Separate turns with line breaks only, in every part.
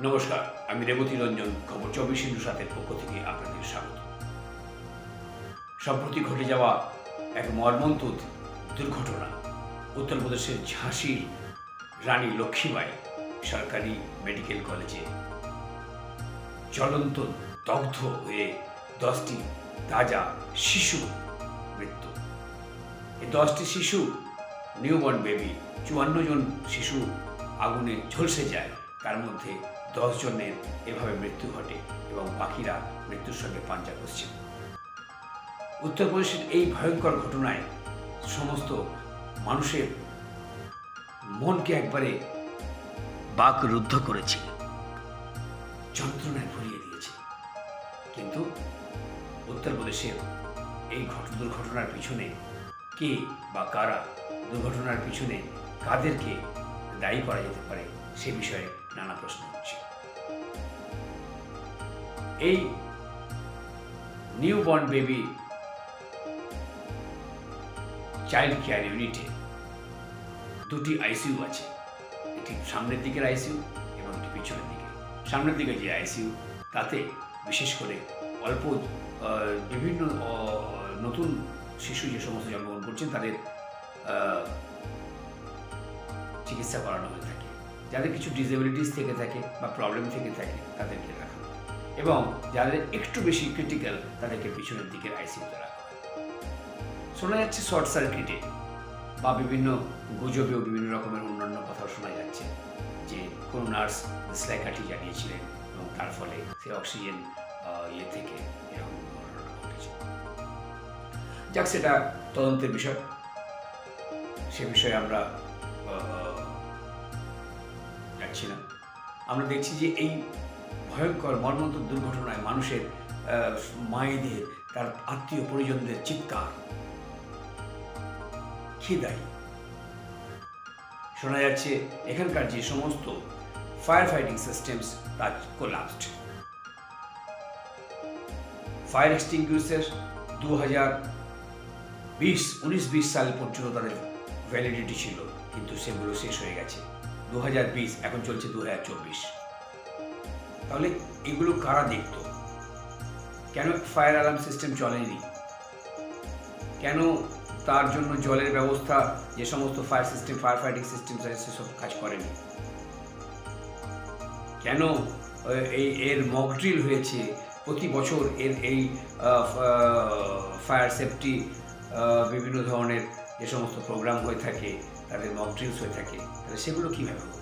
নমস্কার, আমি রেবতী রঞ্জন খবর 24x7 পক্ষ থেকে আপনাদের স্বাগত। সম্প্রতি ঘটে যাওয়া এক মর্মন্তুদ দুর্ঘটনা উত্তরপ্রদেশের ঝাঁসির রানী লক্ষ্মীবাঈ সরকারি মেডিকেল কলেজে জ্বলন্ত দগ্ধ হয়ে 10টি তাজা শিশু মৃত্যু। এই 10টি শিশু নিউবর্ন বেবি, 54 জন শিশু আগুনে ঝলসে যায়। তার মধ্যে 10 জনের এভাবে মৃত্যু ঘটে এবং বাকিরা মৃত্যুর সঙ্গে পাঞ্জা করছে। উত্তরপ্রদেশের এই ভয়ঙ্কর ঘটনায় সমস্ত মানুষের মনকে একবারে বাকরুদ্ধ করেছে, যন্ত্রণায় ভরিয়ে দিয়েছে। কিন্তু উত্তরপ্রদেশের এই দুর্ঘটনার পিছনে কে বা কারা, দুর্ঘটনার পিছনে কাদেরকে দায়ী করা যেতে পারে সে বিষয়ে নানা প্রশ্ন হচ্ছে। এই নিউবর্ন বেবি চাইল্ড কেয়ার ইউনিটে 2টি আইসিইউ আছে। একটি সামনের দিকের আইসিইউ এবং একটি পিছনের দিকে। সামনের দিকে যে আইসিইউ, তাতে বিশেষ করে অল্প বিভিন্ন নতুন শিশু যে সমস্ত জন্মগ্রহণ করছেন তাদের চিকিৎসা করানো হয়ে থাকে। যাদের কিছু ডিসেবিলিটিস থেকে থাকে বা প্রবলেম থেকে থাকে তাদেরকে রাখা, এবং যাদের একটু বেশি ক্রিটিক্যাল তাদেরকে পিছনের দিকের আইসিইউতে রাখা। শোনা যাচ্ছে শর্ট সার্কিটে বা বিভিন্ন গুজবেও বিভিন্ন রকমের অন্যান্য কথাও শোনা যাচ্ছে যে কোনো নার্স সেলাই কাঠি জ্বালিয়েছিলেন এবং তার ফলে সে অক্সিজেন থেকে এরকম ঘটনা ঘটেছে। যাক, সেটা তদন্তের বিষয়, সে বিষয়ে আমরা যাচ্ছি না। আমরা দেখছি যে এই ভয়ঙ্কর মর্মন্তুদ দুর্ঘটনায় মানুষের মায়েদের, তার আত্মীয় পরিজনদের চিৎকার। কি দায়ী? শোনা যাচ্ছে এখানকার যে সমস্ত ফায়ার ফাইটিং সিস্টেমস তা কোলাপসড। ফায়ার এক্সটিংগুইশার 2019-20 সাল পর্যন্ত তাদের ভ্যালিডিটি ছিল, কিন্তু সেগুলো শেষ হয়ে গেছে 2020, এখন চলছে 2024। তাহলে এগুলো কারা দেখত? কেন ফায়ার অ্যালার্ম সিস্টেম চলেনি? কেন তার জন্য জলের ব্যবস্থা, যে সমস্ত ফায়ার ফাইটিং সিস্টেম আছে সেসব কাজ করেনি? কেন এর মক ড্রিল হয়েছে প্রতি বছর? এই ফায়ার সেফটি বিভিন্ন ধরনের যে সমস্ত প্রোগ্রাম হয়ে থাকে, তাদের মক ড্রিলস হয়ে থাকে, তাহলে সেগুলো কীভাবে হতো?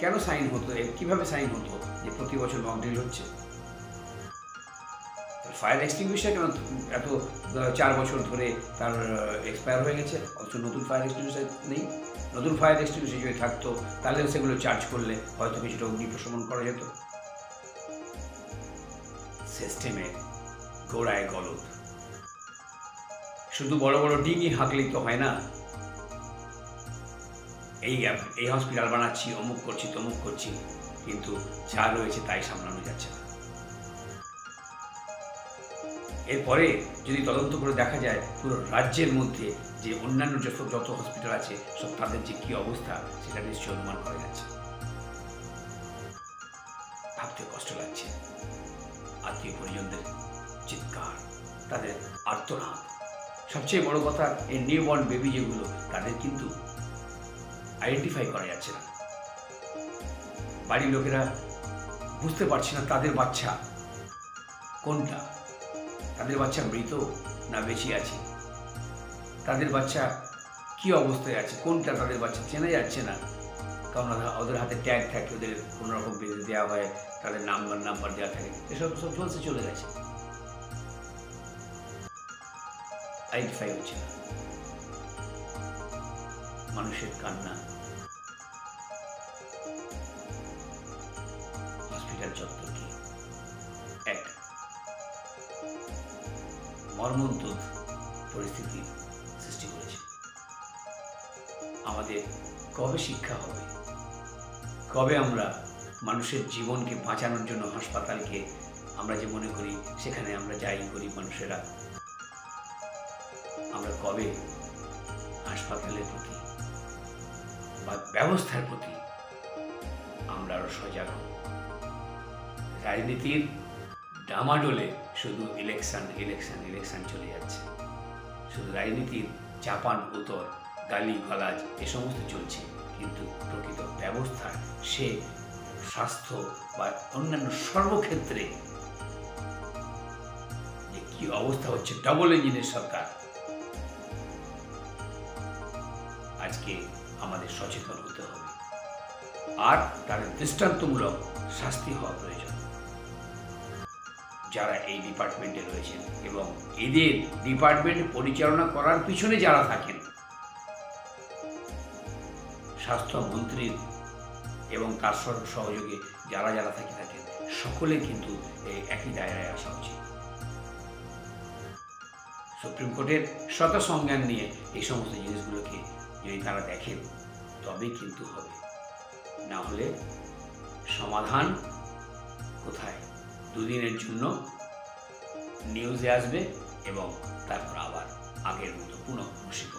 কেন সাইন হতো? কীভাবে সাইন হতো যে প্রতি বছর মক ড্রিল হচ্ছে? ফায়ার এক্সটিংগুইশার কেন এত 4 বছর ধরে তার এক্সপায়ার হয়ে গেছে, অথচ নতুন ফায়ার এক্সটিংগুইশার নেই? নতুন ফায়ার এক্সটিংগুইশার যদি থাকতো তাহলে সেগুলো চার্জ করলে হয়তো কিছুটা অগ্নি প্রশমন করা যেত। সিস্টেমে গোড়ায় গলদ। শুধু বড় বড় ডিঙি হাঁকলেই তো হয় না। এই হসপিটাল বানাচ্ছি, অমুক করছি, তমুক করছি, কিন্তু যা রয়েছে তাই সামলানো যাচ্ছে না। এরপরে যদি তদন্ত করে দেখা যায় পুরো রাজ্যের মধ্যে যে অন্যান্য যত হসপিটাল আছে সব তাদের যে কী অবস্থা, সেটা নিশ্চয়ই অনুমান করা যাচ্ছে। ভাবতে কষ্ট লাগছে। আত্মীয় পরিজনদের চিৎকার, তাদের আর্তনাদ। সবচেয়ে বড় কথা, এই নিউবর্ন বেবি যেগুলো, তাদের কিন্তু আইডেন্টিফাই করা যাচ্ছে না। বাড়ির লোকেরা বুঝতে পারছে না তাদের বাচ্চা কোনটা, তাদের বাচ্চা মৃত না বেঁচে আছে, তাদের বাচ্চা কি অবস্থায় আছে, কোনটা তাদের বাচ্চা চেনা যাচ্ছে না। কারণ ওদের হাতে ট্যাগ থাকে, ওদের কোনোরকম বেঁধে দেওয়া হয়, তাদের নাম্বার দেওয়া থাকে, এসব চলছে, চলে গেছে, আইডেন্টিফাই হচ্ছে না। মানুষের কান্না, হসপিটাল চত্বরকে এক মর্মন্তুদ পরিস্থিতির সৃষ্টি করেছে। আমাদের কবে শিক্ষা হবে? কবে আমরা মানুষের জীবনকে বাঁচানোর জন্য হাসপাতালকে আমরা যে মনে করি সেখানে আমরা যাই গরিব মানুষেরা, আমরা কবে হাসপাতালের প্রতি বা ব্যবস্থার প্রতি আরও সজাগ হব। রাজনীতির ডামাডোলে শুধু ইলেকশন চলে যাচ্ছে, শুধু রাজনীতির চাপান উতর, গালি গালাজ এ সমস্ত চলছে, কিন্তু প্রকৃত ব্যবস্থার সে স্বাস্থ্য বা অন্যান্য সর্বক্ষেত্রে যে কি অবস্থা হচ্ছে, ডবল ইঞ্জিনের সরকার, আজকে আমাদের সচেতন হতে হবে আর তার দৃষ্টান্তমূলক শাস্তি হওয়া প্রয়োজন। যারা এই ডিপার্টমেন্টে রয়েছেন এবং এদের ডিপার্টমেন্ট পরিচালনা করার পিছনে যারা থাকেন, স্বাস্থ্যমন্ত্রীর এবং তার সহযোগে যারা যারা থাকেন, সকলে কিন্তু এই একই দায়রায় আসা উচিত। সুপ্রিম কোর্টের শত সংজ্ঞান নিয়ে এই সমস্ত জিনিসগুলোকে যদি তারা দেখেন তবেই কিন্তু হবে, না হলে সমাধান কোথায়? দুদিনের জন্য নিউজে আসবে এবং তারপর আবার আগের মতো পুনঃ বসিত